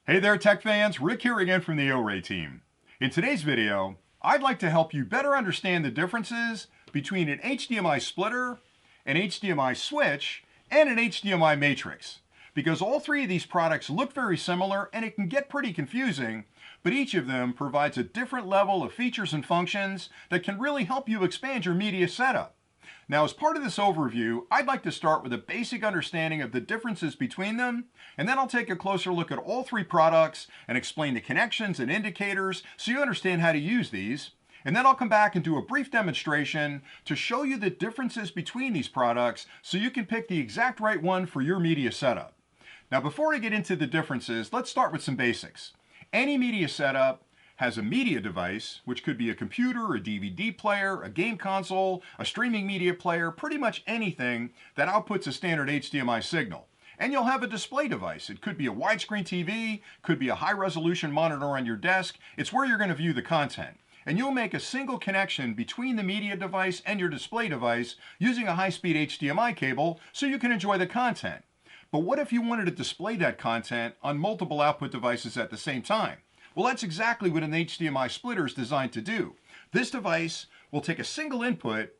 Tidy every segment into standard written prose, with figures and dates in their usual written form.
Hey there tech fans, Rick here again from the OREI team. In today's video, I'd like to help you better understand the differences between an HDMI splitter, an HDMI switch, and an HDMI matrix. Because all three of these products look very similar and it can get pretty confusing, but each of them provides a different level of features and functions that can really help you expand your media setup. Now, as part of this overview, I'd like to start with a basic understanding of the differences between them, and then I'll take a closer look at all three products and explain the connections and indicators so you understand how to use these. And then I'll come back and do a brief demonstration to show you the differences between these products so you can pick the exact right one for your media setup. Now, before I get into the differences, let's start with some basics. Any media setup has a media device, which could be a computer, a DVD player, a game console, a streaming media player, pretty much anything that outputs a standard HDMI signal. And you'll have a display device. It could be a widescreen TV, could be a high-resolution monitor on your desk. It's where you're going to view the content. And you'll make a single connection between the media device and your display device using a high-speed HDMI cable so you can enjoy the content. But what if you wanted to display that content on multiple output devices at the same time? Well, that's exactly what an HDMI splitter is designed to do. This device will take a single input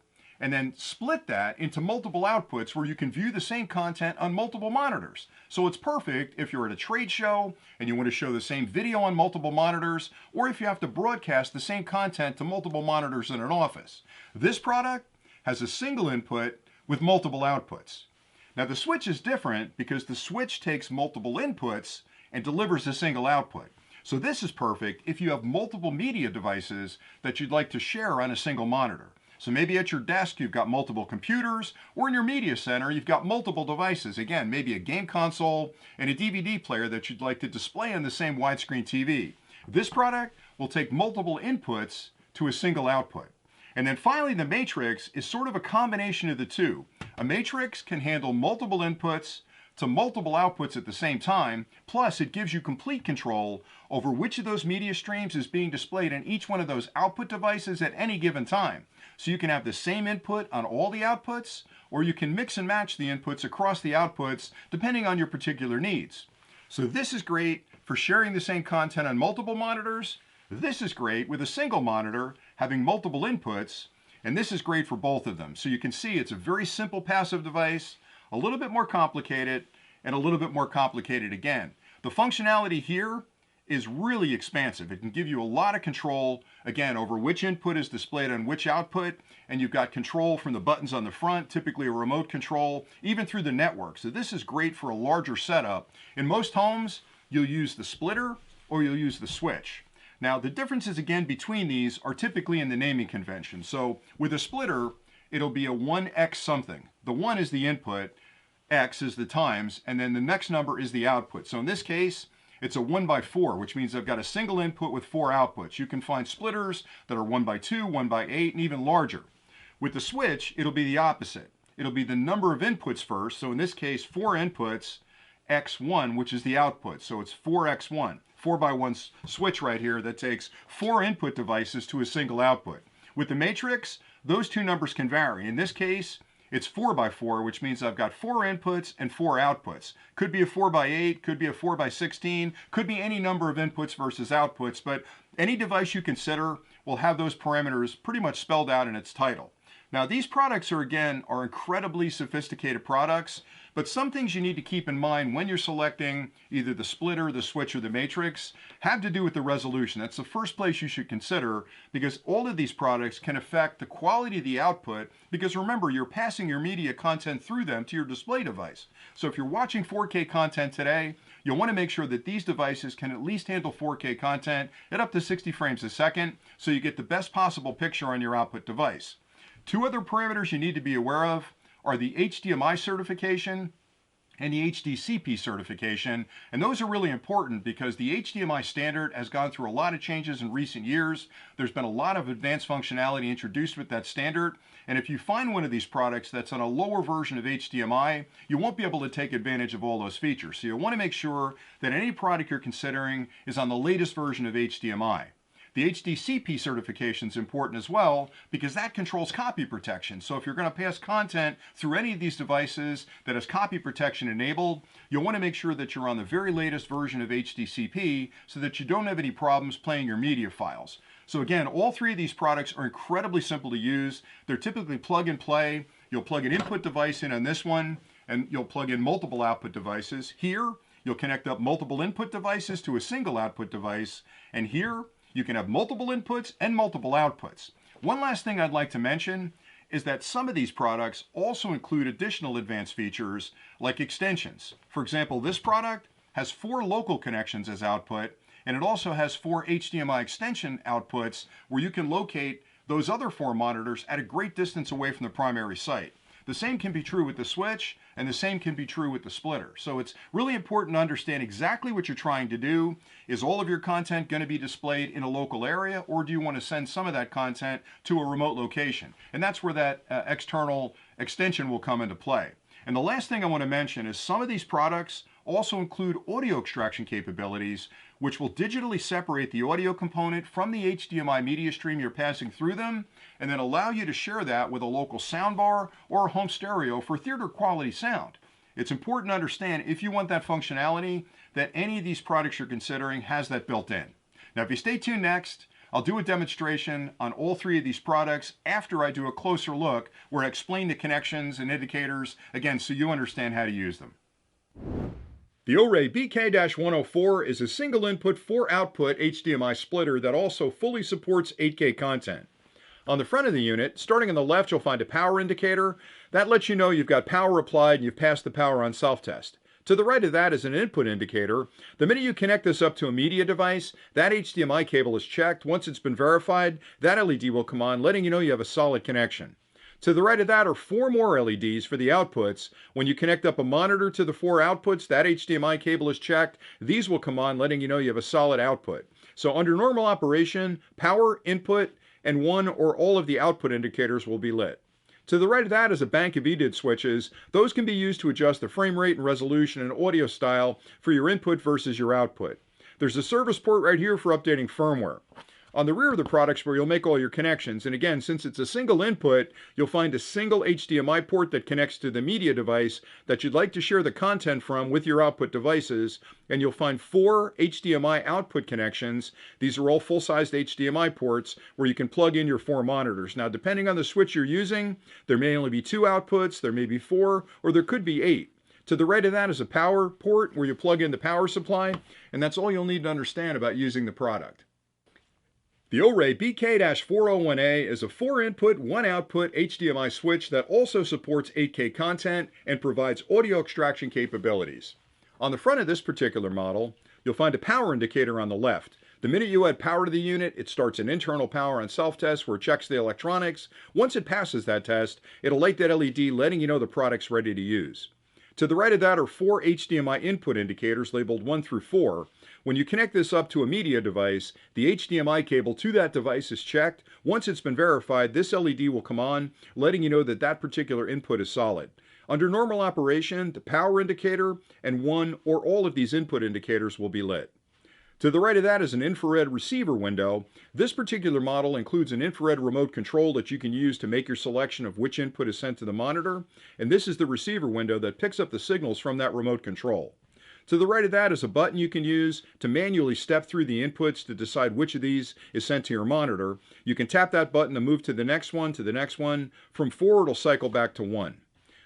and then split that into multiple outputs where you can view the same content on multiple monitors. So it's perfect if you're at a trade show and you want to show the same video on multiple monitors, or if you have to broadcast the same content to multiple monitors in an office. This product has a single input with multiple outputs. Now the switch is different because the switch takes multiple inputs and delivers a single output. So this is perfect if you have multiple media devices that you'd like to share on a single monitor. So maybe at your desk you've got multiple computers, or in your media center you've got multiple devices. Again, maybe a game console and a DVD player that you'd like to display on the same widescreen TV. This product will take multiple inputs to a single output. And then finally, the matrix is sort of a combination of the two. A matrix can handle multiple inputs to multiple outputs at the same time, plus it gives you complete control over which of those media streams is being displayed in each one of those output devices at any given time. So you can have the same input on all the outputs, or you can mix and match the inputs across the outputs depending on your particular needs. So this is great for sharing the same content on multiple monitors. This is great with a single monitor having multiple inputs, and this is great for both of them. So you can see it's a very simple passive device, a little bit more complicated, and a little bit more complicated again. The functionality here is really expansive. It can give you a lot of control, again, over which input is displayed on which output, and you've got control from the buttons on the front, typically a remote control, even through the network. So this is great for a larger setup. In most homes, you'll use the splitter or you'll use the switch. Now, the differences, again, between these are typically in the naming convention. So with a splitter, it'll be a 1x something. The 1 is the input, x is the times, and then the next number is the output. So in this case, it's a 1/4, which means I've got a single input with 4 outputs. You can find splitters that are 1/2, 1/8, and even larger. With the switch, it'll be the opposite. It'll be the number of inputs first. So in this case, 4 inputs, x1, which is the output. So it's 4x1, 4x1 switch right here that takes 4 input devices to a single output. With the matrix, those two numbers can vary. In this case, it's 4x4, which means I've got 4 inputs and 4 outputs. Could be a 4x8, could be a 4x16, could be any number of inputs versus outputs, but any device you consider will have those parameters pretty much spelled out in its title. Now, these products are incredibly sophisticated products, but some things you need to keep in mind when you're selecting either the splitter, the switch, or the matrix have to do with the resolution. That's the first place you should consider, because all of these products can affect the quality of the output, because remember, you're passing your media content through them to your display device. So if you're watching 4K content today, you'll want to make sure that these devices can at least handle 4K content at up to 60 frames a second, so you get the best possible picture on your output device. Two other parameters you need to be aware of are the HDMI certification and the HDCP certification, and those are really important because the HDMI standard has gone through a lot of changes in recent years. There's been a lot of advanced functionality introduced with that standard, and if you find one of these products that's on a lower version of HDMI, you won't be able to take advantage of all those features. So you'll want to make sure that any product you're considering is on the latest version of HDMI. The HDCP certification is important as well because that controls copy protection. So if you're going to pass content through any of these devices that has copy protection enabled, you'll want to make sure that you're on the very latest version of HDCP so that you don't have any problems playing your media files. So again, all three of these products are incredibly simple to use. They're typically plug and play. You'll plug an input device in on this one, and you'll plug in multiple output devices. Here, you'll connect up multiple input devices to a single output device, and here, you can have multiple inputs and multiple outputs. One last thing I'd like to mention is that some of these products also include additional advanced features like extensions. For example, this product has 4 local connections as output, and it also has 4 HDMI extension outputs where you can locate those other 4 monitors at a great distance away from the primary site. The same can be true with the switch, and the same can be true with the splitter. So it's really important to understand exactly what you're trying to do. Is all of your content going to be displayed in a local area, or do you want to send some of that content to a remote location? And that's where that external extension will come into play. And the last thing I want to mention is some of these products also include audio extraction capabilities, which will digitally separate the audio component from the HDMI media stream you're passing through them, and then allow you to share that with a local soundbar or a home stereo for theater quality sound. It's important to understand, if you want that functionality, that any of these products you're considering has that built in. Now, if you stay tuned next, I'll do a demonstration on all 3 of these products after I do a closer look where I explain the connections and indicators, again, so you understand how to use them. The OREI BK-104 is a single input 4 output HDMI splitter that also fully supports 8K content. On the front of the unit, starting on the left, you'll find a power indicator. That lets you know you've got power applied and you've passed the power on self-test. To the right of that is an input indicator. The minute you connect this up to a media device, that HDMI cable is checked. Once it's been verified, that LED will come on, letting you know you have a solid connection. To the right of that are 4 more LEDs for the outputs. When you connect up a monitor to the 4 outputs, that HDMI cable is checked. These will come on, letting you know you have a solid output. So under normal operation, power, input, and 1 or all of the output indicators will be lit. To the right of that is a bank of EDID switches. Those can be used to adjust the frame rate and resolution and audio style for your input versus your output. There's a service port right here for updating firmware. On the rear of the products where you'll make all your connections, and again, since it's a single input, you'll find a single HDMI port that connects to the media device that you'd like to share the content from with your output devices, and you'll find 4 HDMI output connections. These are all full-sized HDMI ports where you can plug in your 4 monitors. Now, depending on the switch you're using, there may only be 2 outputs, there may be 4, or there could be 8. To the right of that is a power port where you plug in the power supply, and that's all you'll need to understand about using the product. The OREI BK-401A is a 4-input, 1-output HDMI switch that also supports 8K content and provides audio extraction capabilities. On the front of this particular model, you'll find a power indicator on the left. The minute you add power to the unit, it starts an internal power on self-test where it checks the electronics. Once it passes that test, it'll light that LED, letting you know the product's ready to use. To the right of that are 4 HDMI input indicators labeled 1 through 4. When you connect this up to a media device, the HDMI cable to that device is checked. Once it's been verified, this LED will come on, letting you know that that particular input is solid. Under normal operation, the power indicator and 1 or all of these input indicators will be lit. To the right of that is an infrared receiver window. This particular model includes an infrared remote control that you can use to make your selection of which input is sent to the monitor, and this is the receiver window that picks up the signals from that remote control. To the right of that is a button you can use to manually step through the inputs to decide which of these is sent to your monitor. You can tap that button to move to the next one, to the next one. From 4, it'll cycle back to 1.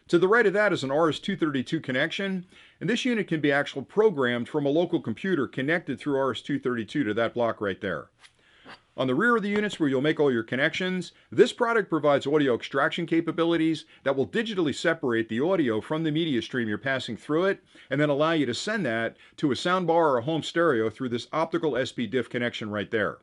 To the right of that is an RS-232 connection, and this unit can be actually programmed from a local computer connected through RS-232 to that block right there. On the rear of the units where you'll make all your connections, this product provides audio extraction capabilities that will digitally separate the audio from the media stream you're passing through it, and then allow you to send that to a soundbar or a home stereo through this optical SPDIF connection right there.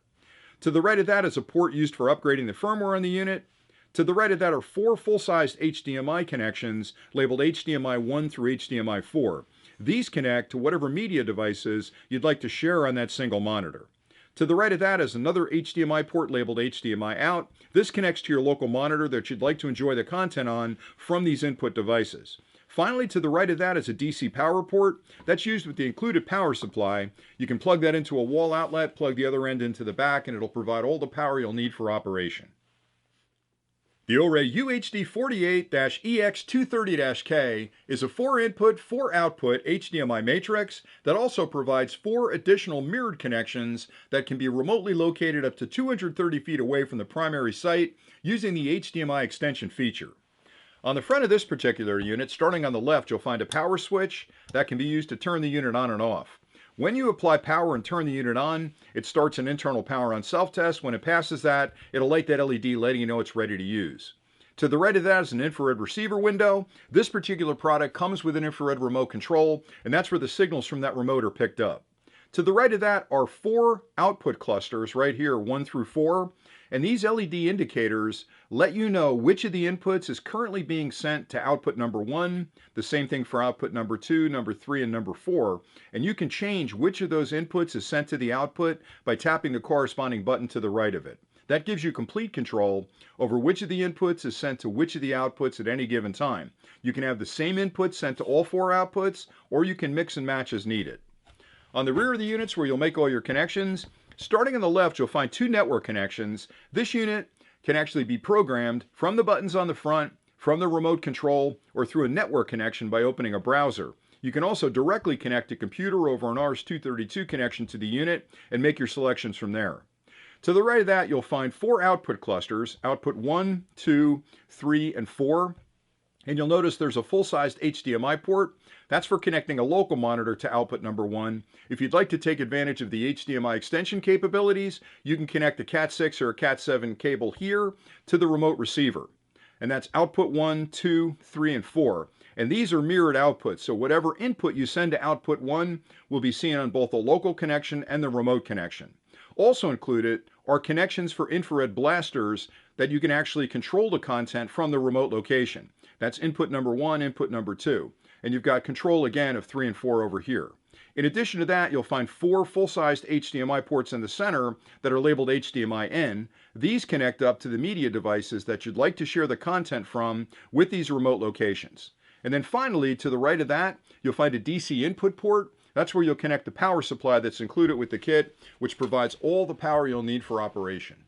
To the right of that is a port used for upgrading the firmware on the unit. To the right of that are 4 full-sized HDMI connections labeled HDMI 1 through HDMI 4. These connect to whatever media devices you'd like to share on that single monitor. To the right of that is another HDMI port labeled HDMI out. This connects to your local monitor that you'd like to enjoy the content on from these input devices. Finally, to the right of that is a DC power port. That's used with the included power supply. You can plug that into a wall outlet, plug the other end into the back, and it'll provide all the power you'll need for operation. The OREI UHD48-EX230-K is a 4-input, 4-output HDMI matrix that also provides 4 additional mirrored connections that can be remotely located up to 230 feet away from the primary site using the HDMI extension feature. On the front of this particular unit, starting on the left, you'll find a power switch that can be used to turn the unit on and off. When you apply power and turn the unit on, it starts an internal power on self-test. When it passes that, it'll light that LED letting you know it's ready to use. To the right of that is an infrared receiver window. This particular product comes with an infrared remote control, and that's where the signals from that remote are picked up. To the right of that are 4 output clusters right here, 1 through 4. And these LED indicators let you know which of the inputs is currently being sent to output number 1, the same thing for output number 2, number 3, and number 4. And you can change which of those inputs is sent to the output by tapping the corresponding button to the right of it. That gives you complete control over which of the inputs is sent to which of the outputs at any given time. You can have the same input sent to all 4 outputs, or you can mix and match as needed. On the rear of the units where you'll make all your connections, starting on the left, you'll find 2 network connections. This unit can actually be programmed from the buttons on the front, from the remote control, or through a network connection by opening a browser. You can also directly connect a computer over an RS-232 connection to the unit and make your selections from there. To the right of that, you'll find 4 output clusters, output 1, 2, 3, and 4. And you'll notice there's a full-sized HDMI port. That's for connecting a local monitor to output number 1. If you'd like to take advantage of the HDMI extension capabilities, you can connect a Cat6 or a Cat7 cable here to the remote receiver. And that's output 1, 2, 3, and 4. And these are mirrored outputs, so whatever input you send to output 1 will be seen on both the local connection and the remote connection. Also included are connections for infrared blasters that you can actually control the content from the remote location. That's input number 1, input number 2. And you've got control again of 3 and 4 over here. In addition to that, you'll find 4 full-sized HDMI ports in the center that are labeled HDMI-N. These connect up to the media devices that you'd like to share the content from with these remote locations. And then finally, to the right of that, you'll find a DC input port. That's where you'll connect the power supply that's included with the kit, which provides all the power you'll need for operation.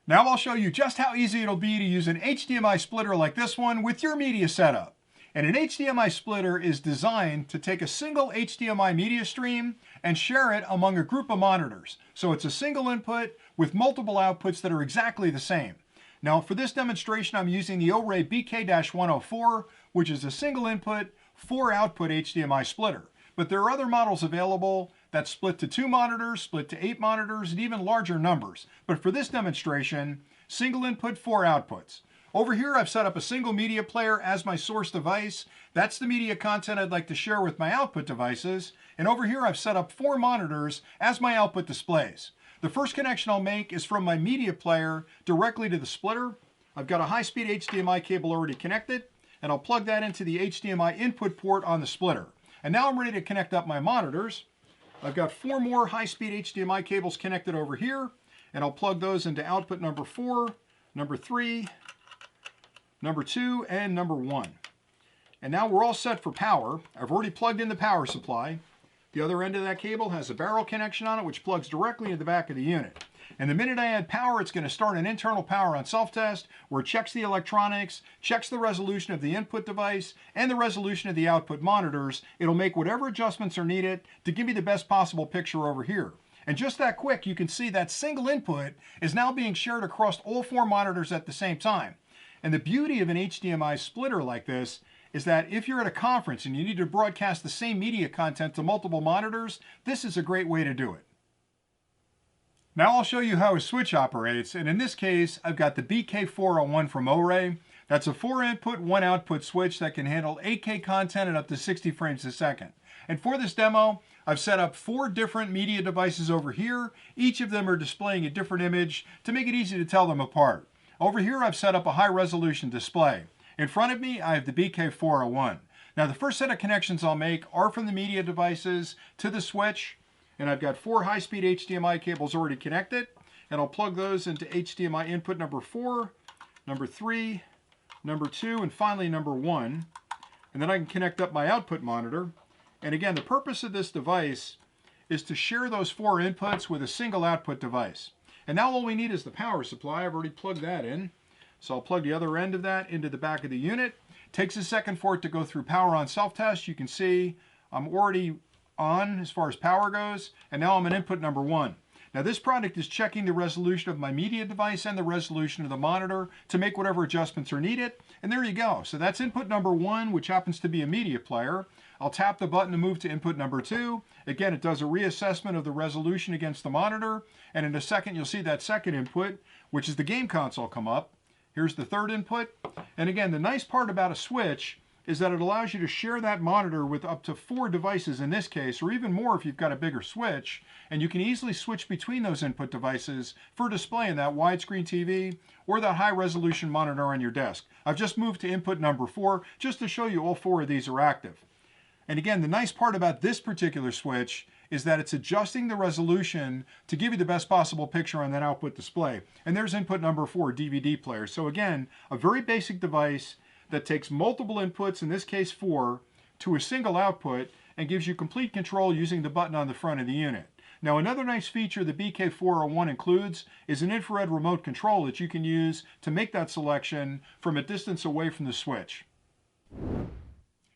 Now I'll show you just how easy it'll be to use an HDMI splitter like this one with your media setup. And an HDMI splitter is designed to take a single HDMI media stream and share it among a group of monitors. So it's a single input with multiple outputs that are exactly the same. Now for this demonstration, I'm using the OREI BK-104, which is a single input, 4-output HDMI splitter. But there are other models available that split to 2 monitors, split to 8 monitors, and even larger numbers. But for this demonstration, single input, 4 outputs. Over here, I've set up a single media player as my source device. That's the media content I'd like to share with my output devices. And over here, I've set up 4 monitors as my output displays. The first connection I'll make is from my media player directly to the splitter. I've got a high-speed HDMI cable already connected, and I'll plug that into the HDMI input port on the splitter. And now I'm ready to connect up my monitors. I've got 4 more high-speed HDMI cables connected over here, and I'll plug those into output number 4, number 3, number 2, and number 1. And now we're all set for power. I've already plugged in the power supply. The other end of that cable has a barrel connection on it, which plugs directly into the back of the unit. And the minute I add power, it's going to start an internal power on self-test, where it checks the electronics, checks the resolution of the input device, and the resolution of the output monitors. It'll make whatever adjustments are needed to give me the best possible picture over here. And just that quick, you can see that single input is now being shared across all 4 monitors at the same time. And the beauty of an HDMI splitter like this is that if you're at a conference and you need to broadcast the same media content to multiple monitors, this is a great way to do it. Now I'll show you how a switch operates, and in this case, I've got the BK401 from OREI. That's a 4-input, 1-output switch that can handle 8K content at up to 60 frames a second. And for this demo, I've set up 4 different media devices over here. Each of them are displaying a different image to make it easy to tell them apart. Over here, I've set up a high-resolution display. In front of me, I have the BK401. Now, the first set of connections I'll make are from the media devices to the switch, and I've got 4 high-speed HDMI cables already connected, and I'll plug those into HDMI input number 4, number 3, number 2, and finally number 1. and then I can connect up my output monitor. And again, the purpose of this device is to share those 4 inputs with a single output device. And now all we need is the power supply. I've already plugged that in. So I'll plug the other end of that into the back of the unit. Takes a second for it to go through power on self-test. You can see I'm already on as far as power goes, and now I'm at input number 1. Now this product is checking the resolution of my media device and the resolution of the monitor to make whatever adjustments are needed, and there you go. So that's input number 1, which happens to be a media player. I'll tap the button to move to input number 2. Again, it does a reassessment of the resolution against the monitor, and in a second you'll see that second input, which is the game console, come up. Here's the third input, and again, the nice part about a switch is that it allows you to share that monitor with up to 4 devices in this case, or even more if you've got a bigger switch, and you can easily switch between those input devices for displaying that widescreen TV or that high resolution monitor on your desk. I've just moved to input number 4 just to show you all 4 of these are active. And again, the nice part about this particular switch is that it's adjusting the resolution to give you the best possible picture on that output display. And there's input number 4, DVD player. So again, a very basic device that takes multiple inputs, in this case 4, to a single output and gives you complete control using the button on the front of the unit. Now another nice feature the BK401 includes is an infrared remote control that you can use to make that selection from a distance away from the switch.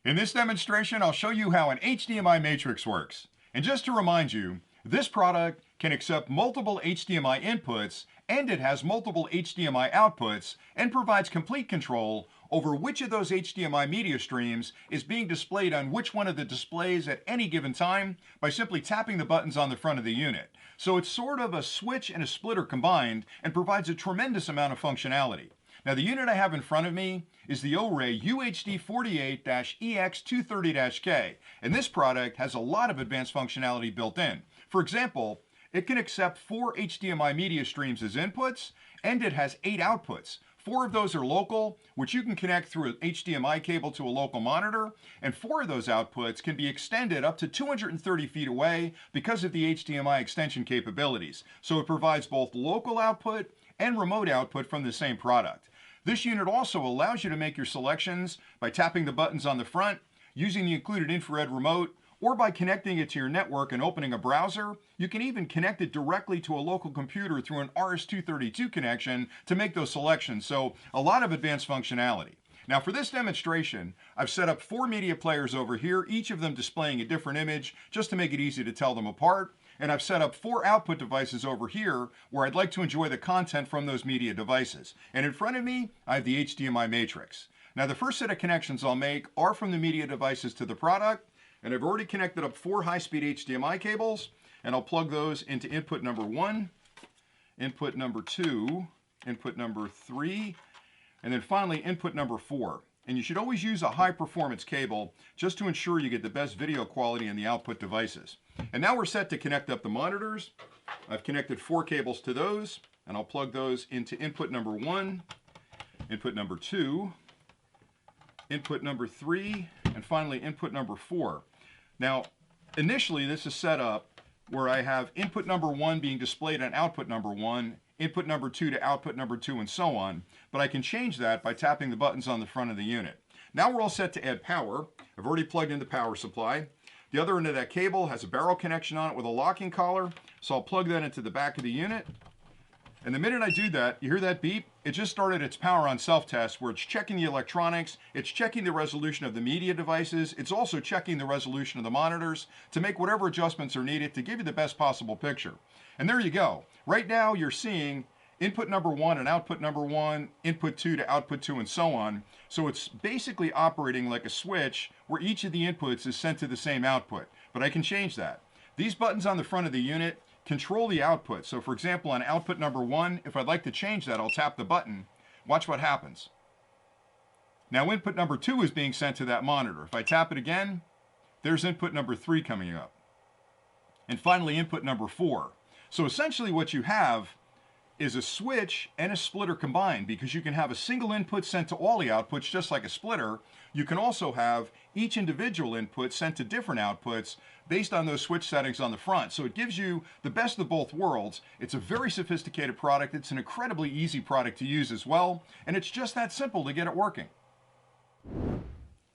In this demonstration, I'll show you how an HDMI matrix works. And just to remind you, this product can accept multiple HDMI inputs, and it has multiple HDMI outputs, and provides complete control over which of those HDMI media streams is being displayed on which one of the displays at any given time by simply tapping the buttons on the front of the unit. So it's sort of a switch and a splitter combined, and provides a tremendous amount of functionality. Now the unit I have in front of me is the OREI UHD48-EX230-K, and this product has a lot of advanced functionality built in. For example, it can accept 4 HDMI media streams as inputs, and it has 8 outputs. 4 of those are local, which you can connect through an HDMI cable to a local monitor, and 4 of those outputs can be extended up to 230 feet away because of the HDMI extension capabilities. So it provides both local output and remote output from the same product. This unit also allows you to make your selections by tapping the buttons on the front, using the included infrared remote, or by connecting it to your network and opening a browser. You can even connect it directly to a local computer through an RS-232 connection to make those selections, so a lot of advanced functionality. Now for this demonstration, I've set up 4 media players over here, each of them displaying a different image, just to make it easy to tell them apart. And I've set up 4 output devices over here where I'd like to enjoy the content from those media devices. And in front of me, I have the HDMI matrix. Now the first set of connections I'll make are from the media devices to the product, and I've already connected up 4 high-speed HDMI cables, and I'll plug those into input number 1, input number 2, input number 3, and then finally input number 4. And you should always use a high-performance cable just to ensure you get the best video quality in the output devices. And now we're set to connect up the monitors. I've connected 4 cables to those, and I'll plug those into input number 1, input number 2, input number 3, and finally input number 4. Now, initially this is set up where I have input number 1 being displayed on output number 1, input number 2 to output number 2, and so on. But I can change that by tapping the buttons on the front of the unit. Now we're all set to add power. I've already plugged in the power supply. The other end of that cable has a barrel connection on it with a locking collar, so I'll plug that into the back of the unit. And the minute I do that, you hear that beep? It just started its power on self-test where it's checking the electronics, it's checking the resolution of the media devices, it's also checking the resolution of the monitors to make whatever adjustments are needed to give you the best possible picture. And there you go. Right now you're seeing input number 1 and output number 1, input 2 to output 2, and so on. So it's basically operating like a switch where each of the inputs is sent to the same output. But I can change that. These buttons on the front of the unit control the output. So for example, on output number 1, if I'd like to change that, I'll tap the button. Watch what happens. Now input number 2 is being sent to that monitor. If I tap it again, there's input number 3 coming up. And finally input number 4. So essentially what you have is a switch and a splitter combined, because you can have a single input sent to all the outputs just like a splitter. You can also have each individual input sent to different outputs based on those switch settings on the front. So it gives you the best of both worlds. It's a very sophisticated product. It's an incredibly easy product to use as well, and it's just that simple to get it working.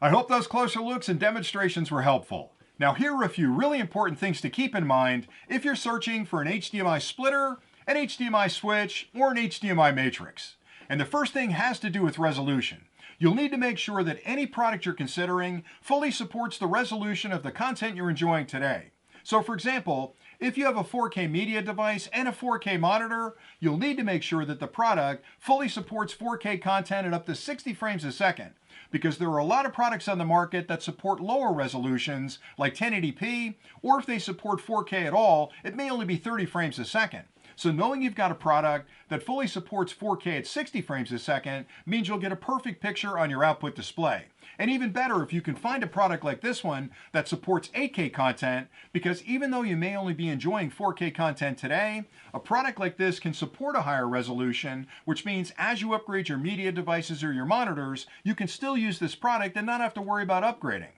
I hope those closer looks and demonstrations were helpful. Now here are a few really important things to keep in mind if you're searching for an HDMI splitter, an HDMI switch, or an HDMI matrix. And the first thing has to do with resolution. You'll need to make sure that any product you're considering fully supports the resolution of the content you're enjoying today. So for example, if you have a 4K media device and a 4K monitor, you'll need to make sure that the product fully supports 4K content at up to 60 frames a second, because there are a lot of products on the market that support lower resolutions like 1080p, or if they support 4K at all, it may only be 30 frames a second. So knowing you've got a product that fully supports 4K at 60 frames a second means you'll get a perfect picture on your output display. And even better if you can find a product like this one that supports 8K content, because even though you may only be enjoying 4K content today, a product like this can support a higher resolution, which means as you upgrade your media devices or your monitors, you can still use this product and not have to worry about upgrading.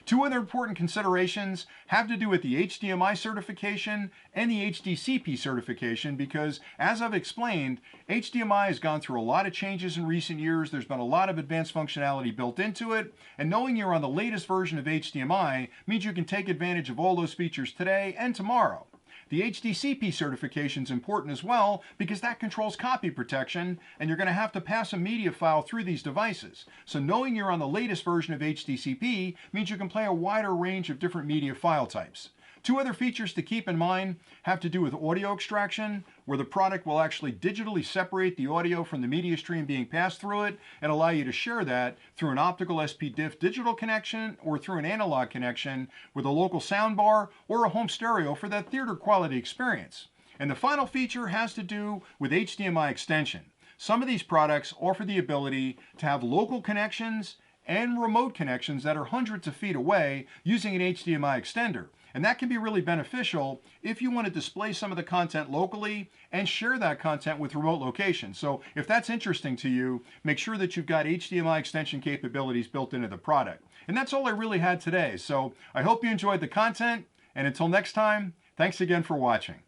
Two other important considerations have to do with the HDMI certification and the HDCP certification, because as I've explained, HDMI has gone through a lot of changes in recent years. There's been a lot of advanced functionality built into it, and knowing you're on the latest version of HDMI means you can take advantage of all those features today and tomorrow. The HDCP certification is important as well because that controls copy protection, and you're going to have to pass a media file through these devices. So knowing you're on the latest version of HDCP means you can play a wider range of different media file types. Two other features to keep in mind have to do with audio extraction, where the product will actually digitally separate the audio from the media stream being passed through it and allow you to share that through an optical SPDIF digital connection or through an analog connection with a local soundbar or a home stereo for that theater quality experience. And the final feature has to do with HDMI extension. Some of these products offer the ability to have local connections and remote connections that are hundreds of feet away using an HDMI extender. And that can be really beneficial if you want to display some of the content locally and share that content with remote locations. So if that's interesting to you, make sure that you've got HDMI extension capabilities built into the product. And that's all I really had today. So I hope you enjoyed the content, and until next time, thanks again for watching.